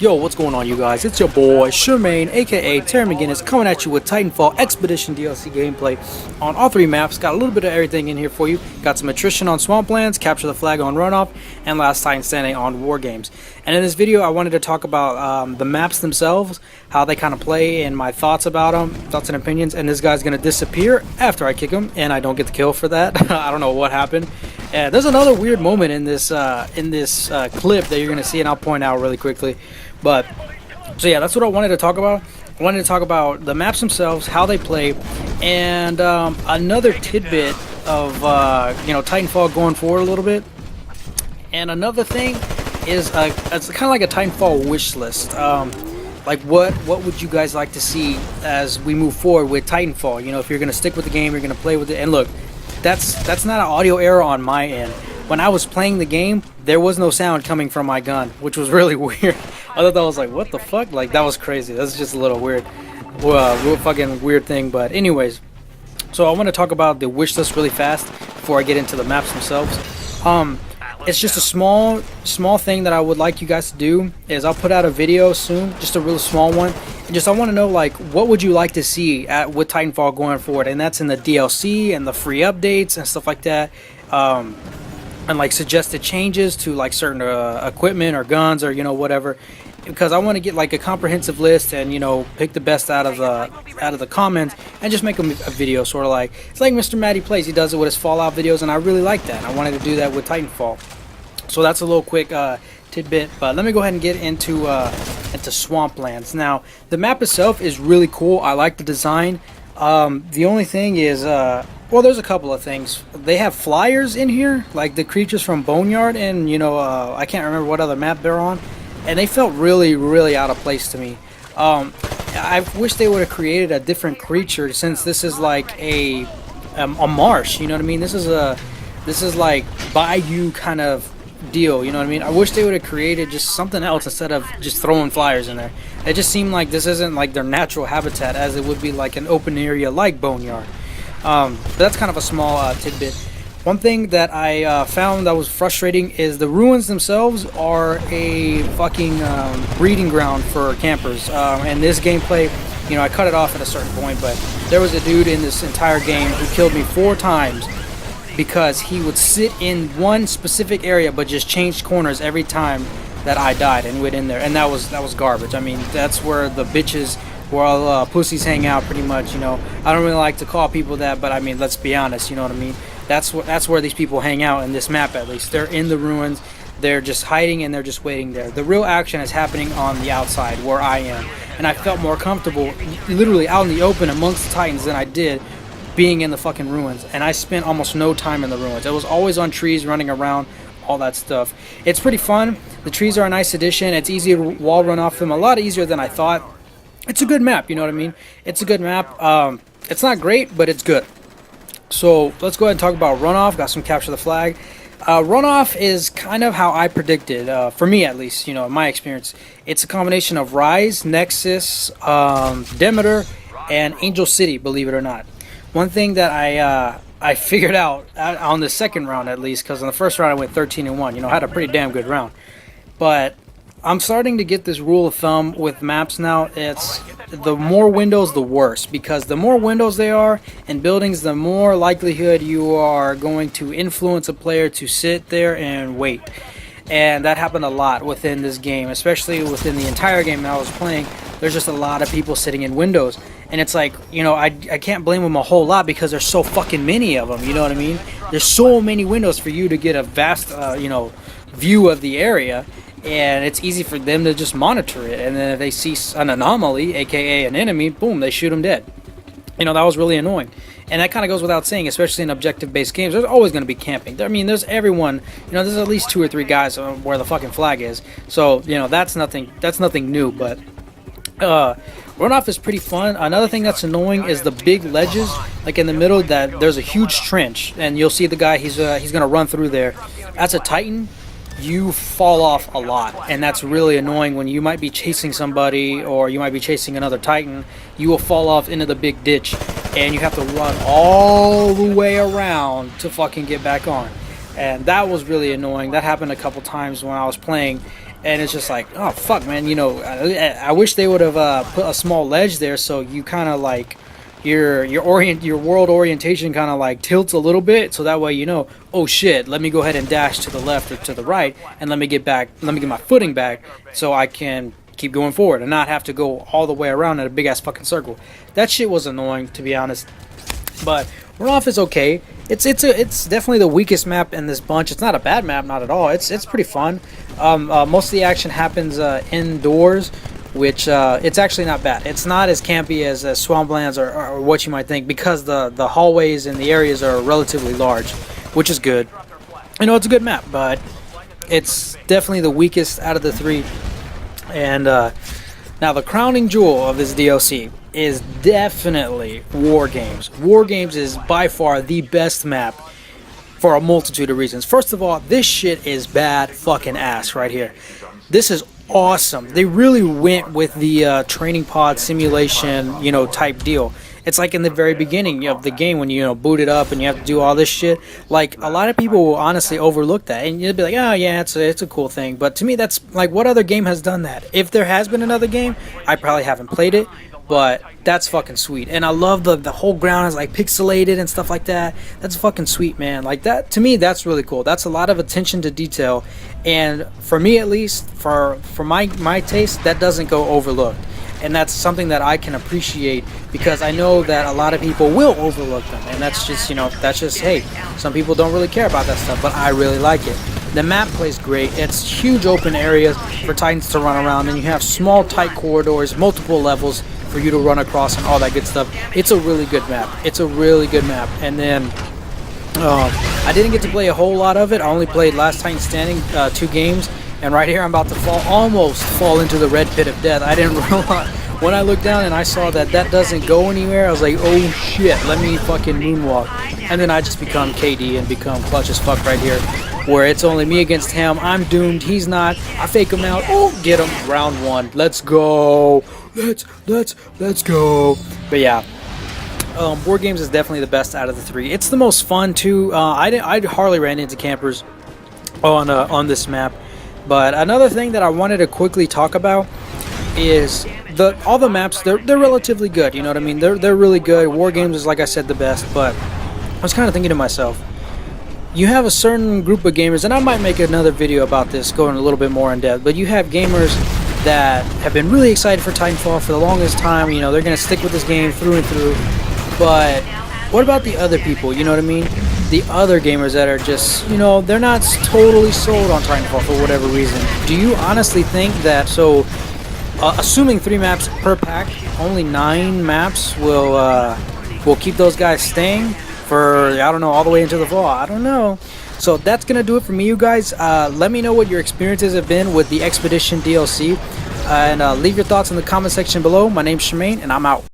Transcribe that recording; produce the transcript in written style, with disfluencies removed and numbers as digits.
Yo, what's going on, you guys? It's your boy, Shermaine, aka Terry McGinnis, coming at you with Titanfall Expedition DLC gameplay on all three maps. Got a little bit of everything in here for you. Got some attrition on Swamplands, capture the flag on Runoff, and last Titan standing on Wargames. And in this video, I wanted to talk about the maps themselves, how they kind of play, and my thoughts about them, thoughts and opinions. And this guy's going to disappear after I kick him, and I don't get the kill for that. I don't know what happened. There's another weird moment in this clip that you're going to see, and I'll point out really quickly. But so yeah, that's what I wanted to talk about. I wanted to talk about the maps themselves, how they play, and another tidbit of Titanfall going forward a little bit. And another thing is it's kind of like a Titanfall wish list. Like what would you guys like to see as we move forward with Titanfall? You know, if you're gonna stick with the game, you're gonna play with it. And look, that's not an audio error on my end. When I was playing the game, there was no sound coming from my gun, which was really weird. I thought that was like, what the fuck? Like, that was crazy. That's just a little weird, real fucking weird thing. But anyways, so I want to talk about the wish list really fast before I get into the maps themselves. It's just a small thing that I would like you guys to do is I'll put out a video soon, just a real small one. And just I want to know, like, what would you like to see with Titanfall going forward? And that's in the DLC and the free updates and stuff like that. And like suggested changes to like certain equipment or guns or whatever, because I want to get like a comprehensive list and pick the best out of the comments and just make a video, sort of like it's like Mr. Matty Plays. He does it with his Fallout videos, and I really like that. I wanted to do that with Titanfall, so that's a little quick tidbit. But let me go ahead and get into Swamplands. Now the map itself is really cool. I like the design. The only thing is well, there's a couple of things. They have flyers in here, like the creatures from Boneyard, and I can't remember what other map they're on, and they felt really, really out of place to me. I wish they would have created a different creature, since this is like a marsh. You know what I mean? This is like bayou kind of deal. You know what I mean? I wish they would have created just something else instead of just throwing flyers in there. It just seemed like this isn't like their natural habitat, as it would be like an open area like Boneyard. But that's kind of a small tidbit. One thing that I found that was frustrating is the ruins themselves are a fucking breeding ground for campers. And this gameplay, I cut it off at a certain point, but there was a dude in this entire game who killed me 4 times because he would sit in one specific area but just change corners every time that I died and went in there, and that was garbage. I mean, that's where the bitches, where all pussies hang out, pretty much. I don't really like to call people that, but I mean, let's be honest. You know what I mean? That's where these people hang out in this map. At least they're in the ruins. They're just hiding and they're just waiting there. The real action is happening on the outside where I am, and I felt more comfortable, literally out in the open amongst the Titans, than I did being in the fucking ruins. And I spent almost no time in the ruins. It was always on trees, running around, all that stuff. It's pretty fun. The trees are a nice addition. It's easy to wall run off them, a lot easier than I thought. It's a good map, you know what I mean? It's a good map. It's not great, but it's good. So let's go ahead and talk about Runoff. Got some capture the flag. Runoff is kind of how I predicted, for me at least, in my experience. It's a combination of Rise, Nexus, Demeter, and Angel City, believe it or not. One thing that I figured out on the second round, at least, because in the first round I went 13-1. I had a pretty damn good round. But I'm starting to get this rule of thumb with maps now. It's the more windows, the worse, because the more windows they are in buildings, the more likelihood you are going to influence a player to sit there and wait. And that happened a lot within this game, especially within the entire game that I was playing. There's just a lot of people sitting in windows, and it's like, I can't blame them a whole lot because there's so fucking many of them. You know what I mean? There's so many windows for you to get a vast view of the area. And it's easy for them to just monitor it, and then if they see an anomaly, aka an enemy, boom, they shoot them dead. That was really annoying. And that kind of goes without saying, especially in objective-based games. There's always going to be camping. I mean, there's everyone. There's at least 2 or 3 guys where the fucking flag is. So that's nothing new. But Runoff is pretty fun. Another thing that's annoying is the big ledges, like in the middle. That there's a huge trench, and you'll see the guy. He's going to run through there. As a Titan, you fall off a lot, and that's really annoying. When you might be chasing somebody or you might be chasing another Titan, you will fall off into the big ditch, and you have to run all the way around to fucking get back on. And that was really annoying. That happened a couple times when I was playing, and it's just like, oh fuck, man. You know, I wish they would have put a small ledge there, so you kind of like your world orientation kind of like tilts a little bit, so that way you know, oh shit, let me go ahead and dash to the left or to the right, and let me get my footing back, so I can keep going forward and not have to go all the way around in a big ass fucking circle. That shit was annoying, to be honest. But Runoff is okay. It's definitely the weakest map in this bunch. It's not a bad map, not at all. It's pretty fun. Most of the action happens indoors, which it's actually not bad. It's not as campy as Swamplands or what you might think, because the hallways and the areas are relatively large, which is good. You know, it's a good map, but it's definitely the weakest out of the three. And now the crowning jewel of this DLC is definitely Wargames. Wargames is by far the best map for a multitude of reasons. First of all, this shit is bad fucking ass right here. This is awesome. They really went with the training pod simulation, you know, type deal. It's like in the very beginning of the game when you boot it up and you have to do all this shit. Like, a lot of people will honestly overlook that, and you'll be like, oh yeah, it's a cool thing. But to me, that's like, what other game has done that? If there has been another game, I probably haven't played it, but that's fucking sweet. And I love the whole ground is like pixelated and stuff like that. That's fucking sweet, man. Like, that, to me, that's really cool. That's a lot of attention to detail, and for me at least, for my taste, that doesn't go overlooked. And that's something that I can appreciate, because I know that a lot of people will overlook them, and that's just, hey, some people don't really care about that stuff, but I really like it. The map plays great. It's huge open areas for Titans to run around, and you have small tight corridors, multiple levels for you to run across and all that good stuff. It's a really good map. It's a really good map. And then I didn't get to play a whole lot of it. I only played Last Titan Standing 2 games. And right here I'm about to almost fall into the red pit of death. I didn't realize, when I looked down and I saw that doesn't go anywhere, I was like, oh shit, let me fucking moonwalk. And then I just become KD and become clutch as fuck right here, where it's only me against him. I'm doomed, he's not. I fake him out. Oh, get him. Round 1. Let's go. Let's go. But yeah, Wargames is definitely the best out of the 3. It's the most fun too. I hardly ran into campers on this map. But another thing that I wanted to quickly talk about is all the maps. They're relatively good. You know what I mean? They're really good. Wargames is, like I said, the best. But I was kind of thinking to myself, you have a certain group of gamers, and I might make another video about this, going a little bit more in depth. But you have gamers that have been really excited for Titanfall for the longest time. You know, they're gonna stick with this game through and through. But what about the other people? You know what I mean? The other gamers that are just, they're not totally sold on Titanfall for whatever reason. Do you honestly think that, assuming 3 maps per pack, only 9 maps will keep those guys staying for, I don't know, all the way into the fall? I don't know. So that's going to do it for me, you guys. Let me know what your experiences have been with the Expedition DLC. And leave your thoughts in the comment section below. My name's Shemaine, and I'm out.